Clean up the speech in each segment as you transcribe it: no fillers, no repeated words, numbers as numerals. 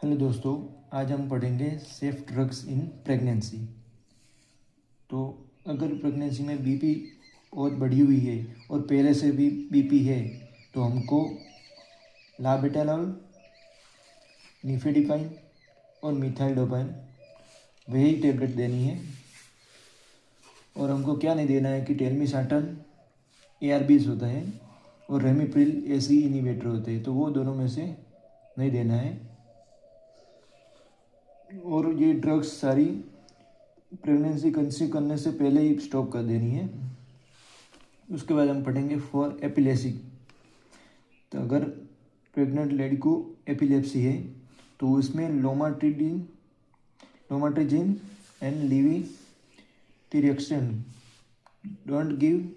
Hello दोस्तों, आज हम पढ़ेंगे सेफ ड्रग्स इन प्रेगनेंसी। तो अगर प्रेगनेंसी में बीपी बहुत बढ़ी हुई है और पहले से भी बीपी है तो हमको लाबेटालॉल, निफेडिपाइन और मिथाइलडोपाइन वही टेबलेट देनी है। और हमको क्या नहीं देना है कि टेलमिसाटन ARBs होता है और रेमिप्रिल AC इनिवेटर होते हैं, तो वो दोनों में से नहीं देना है। और ये ड्रग्स सारी प्रेगनेंसी कंसीव करने से पहले ही स्टॉप कर देनी है। उसके बाद हम पढ़ेंगे फॉर एपिलेप्सी। तो अगर प्रेग्नेंट लेडी को एपिलेप्सी है तो उसमें lamotrigine and levetiracetam don't give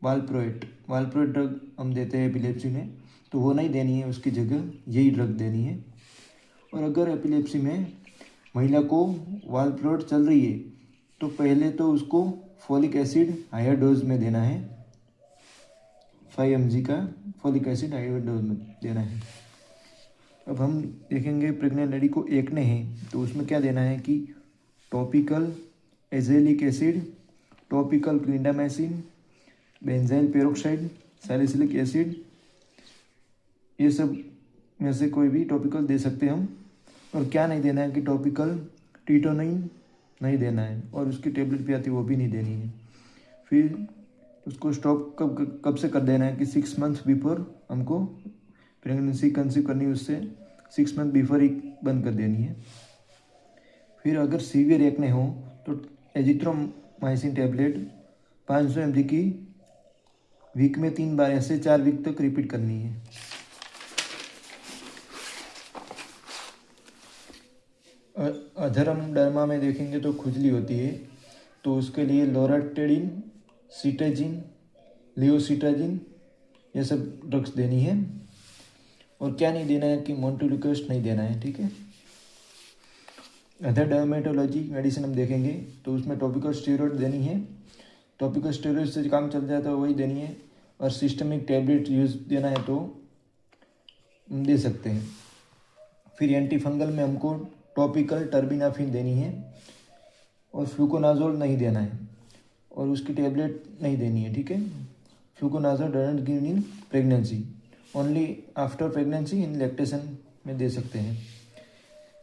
valproate drug हम देते हैं एपिलेप्सी में, तो वो नहीं देनी है, उसकी जगह यही ड्रग देनी है। और अगर एपिलेप्सी में महिला को वालप्रोएट चल रही है तो पहले तो उसको फॉलिक एसिड हायर डोज में देना है। 5 mg का फॉलिक एसिड हायर डोज में देना है। अब हम देखेंगे प्रेग्नेंट लेडी को एक्ने है तो उसमें क्या देना है कि topical azelaic acid, topical clindamycin, benzyl peroxide, salicylic acid, ये सब में से कोई भी टॉपिकल दे सकते हैं हम। और क्या नहीं देना है कि टॉपिकल टीटोनाइन नहीं देना है, और उसकी टेबलेट भी आती है वो भी नहीं देनी है। फिर उसको स्टॉप कब से कर देना है कि 6 मंथ्स बिफोर हमको प्रेगनेंसी कंसीव करनी है, उससे 6 मंथ बिफोर ही बंद कर देनी है। फिर अगर सीवियर एक्ने हो तो एजिथ्रोमाइसिन टेबलेट 500 mg की वीक में 3 बार ऐसे 4 वीक तक रिपीट करनी है। अधरम डर्मा में देखेंगे तो खुजली होती है, तो उसके लिए लोराटेडिन, सीटेजिन, लियोसिटाजिन ये सब ड्रग्स देनी है। और क्या नहीं देना है कि मोन्टेलुकेस्ट नहीं देना है, ठीक है। अदर डर्मेटोलॉजी मेडिसिन हम देखेंगे तो उसमें टॉपिकल स्टेरॉइड देनी है, टॉपिकल स्टेरॉइड से काम चल जाता है वही देनी है। और सिस्टमिक टैबलेट यूज देना है तो दे सकते हैं। फिर एंटी फंगल में हमको टॉपिकल टर्बिनाफिन देनी है, और फ्लूकोनाजोल नहीं देना है, और उसकी टेबलेट नहीं देनी है, ठीक है। Fluconazole don't give in pregnancy, only after pregnancy in lactation में दे सकते हैं।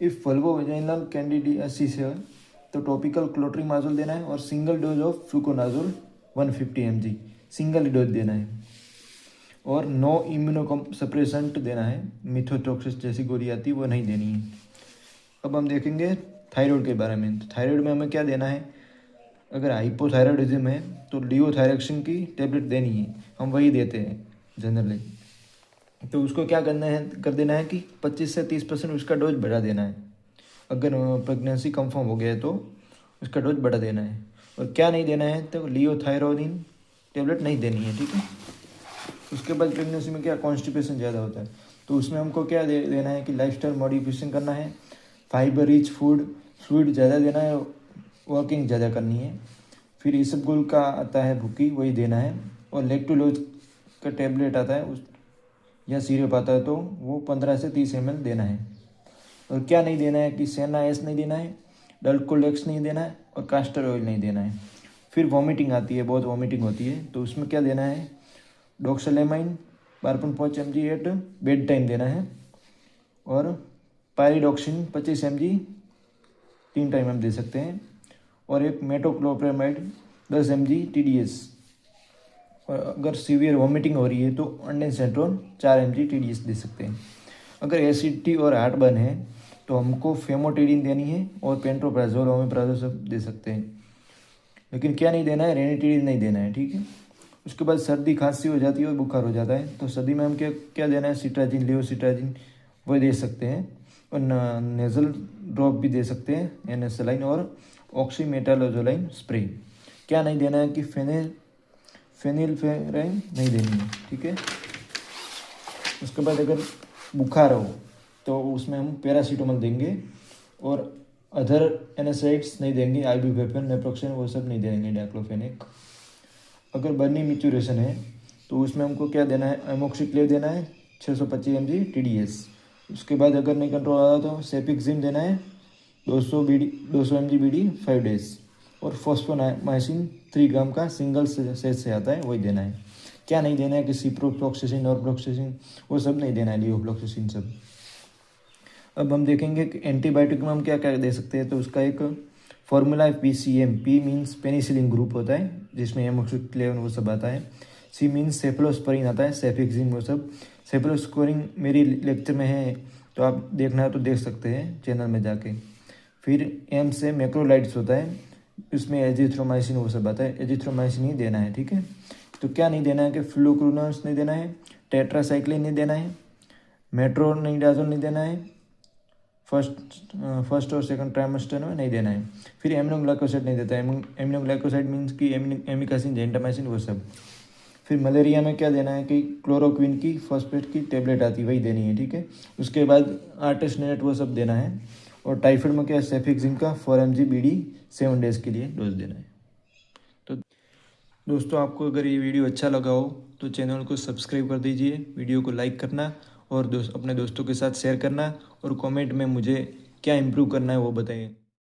इफ़ वल्वोवेजाइनल कैंडिडियासिस है तो टॉपिकल क्लोट्रीमाजोल देना है, और single dose of fluconazole 150 mg single dose देना है। और नो इम्यूनोसप्रेसेंट देना है, मिथोट्रोक्सिस जैसी गोली आती है वो नहीं देनी है। अब हम देखेंगे थायराइड के बारे में। तो थायराइड में हमें क्या देना है, अगर हाइपोथायराइडिज्म है तो लियोथायरक्सिन की टेबलेट देनी है, हम वही देते हैं जनरली। तो उसको क्या करना है, कर देना है कि 25 से 30% उसका डोज बढ़ा देना है। अगर प्रेगनेंसी कंफर्म हो गया है तो उसका डोज बढ़ा देना है। और क्या नहीं देना है, तो लियोथायरोनिन टेबलेट नहीं देनी है, ठीक है। उसके बाद प्रेगनेंसी में क्या कॉन्स्टिपेशन ज़्यादा होता है, तो उसमें हमको क्या देना है कि लाइफस्टाइल मॉडिफिकेशन करना है, फाइबर रिच फूड, फ्लूइड ज़्यादा देना है, वॉकिंग ज़्यादा करनी है। फिर इसबगोल का आता है भुक्की, वही देना है। और लेक्टुलोज का टेबलेट आता है उस या सिरप आता है तो वो 15 से 30 ml देना है। और क्या नहीं देना है कि सेना एस नहीं देना है, डल्कोलेक्स नहीं देना है, और कास्टर ऑयल नहीं देना है। फिर वॉमिटिंग आती है, बहुत वॉमिटिंग होती है, तो उसमें क्या देना है, डॉक्सलेमाइन 12.5 mg एट बेड टाइम देना है, और पायरिडॉक्सिन 25 mg 3 टाइम हम दे सकते हैं, और एक मेटोक्लोप्रामाइड 10 mg TDS। और अगर सीवियर वॉमिटिंग हो रही है तो अंडेनसेट्रोन 4 mg TDS दे सकते हैं। अगर एसिडिटी और हार्टबर्न है तो हमको फेमोटेडिन देनी है, और पेंट्रोप्राजोल, ओमेप्राजोल सब दे सकते हैं। लेकिन क्या नहीं देना है, रेनिटेडिन नहीं देना है, ठीक है। उसके बाद सर्दी खांसी हो जाती है और बुखार हो जाता है, तो सर्दी में हम क्या देना है, सिट्राजिन, लियोसिट्राजिन वो दे सकते हैं। और नेजल ड्रॉप भी दे सकते हैं, एनेसलाइन, और ऑक्सीमेटालोजोलाइन स्प्रे। क्या नहीं देना है कि फेनिलफेराइन नहीं देनी है, ठीक है। उसके बाद अगर बुखार हो तो उसमें हम पैरासीटामोल देंगे, और अदर एनेसाइड्स नहीं देंगे, आइबुप्रोफेन, नेप्रोक्सेन वो सब नहीं देंगे, डाइक्लोफेनेक। अगर बर्नी मिचुरेशन है तो उसमें हमको क्या देना है, एमोक्सिक्लेव देना है 625 mg TDS, उसके बाद अगर नहीं कंट्रोल आ रहा तो सेफिक्सिम देना है 200 mg BD 5 डेज, और फॉस्फोमाइसिन 3 ग्राम का सिंगल सेट से आता है, वही देना है। क्या नहीं देना है कि सिप्रोफ्लॉक्सासिन और फ्लॉक्सासिन वो सब नहीं देना है, लियोफ्लॉक्सासिन सब। अब हम देखेंगे कि एंटीबायोटिक में हम क्या क्या दे सकते हैं। तो उसका एक फॉर्मूला है PCM। P means penicillin group होता है जिसमें एमोक्सिक्लेवन वो सब आता है। C मीन्स सेफलोस्पोरिन आता है, सेफिक्सिम वो सब। सेफलोस्पोरिन मेरी लेक्चर में है, तो आप देखना है तो देख सकते हैं चैनल में जाके। फिर M से मैक्रोलाइड्स होता है, उसमें एजिथ्रोमाइसिन वो सब आता है, एजिथ्रोमाइसिन ही देना है, ठीक है। तो क्या नहीं देना है कि फ्लूक्रोनोस नहीं देना है, टेट्रासाइक्लिन नहीं देना है, मेट्रोनिडाजोल नहीं देना है, फर्स्ट और सेकंड ट्राइमेस्टर में नहीं देना है। फिर एमिनोग्लाइकोसाइड नहीं देता है, एमिनोग्लाइकोसाइड मीन्स कि एमिकासिन, जेंटामाइसिन वो सब। फिर मलेरिया में क्या देना है कि क्लोरोक्विन की फॉस्फेट की टेबलेट आती है, वही देनी है, ठीक है। उसके बाद आर्टेसनेट वो सब देना है। और टाइफाइड में क्या सेफिक्सिम का 4 mg BD 7 डेज के लिए डोज देना है। तो दोस्तों, आपको अगर ये वीडियो अच्छा लगा हो तो चैनल को सब्सक्राइब कर दीजिए, वीडियो को लाइक करना और अपने दोस्तों के साथ शेयर करना, और कमेंट में मुझे क्या इम्प्रूव करना है वो बताइए।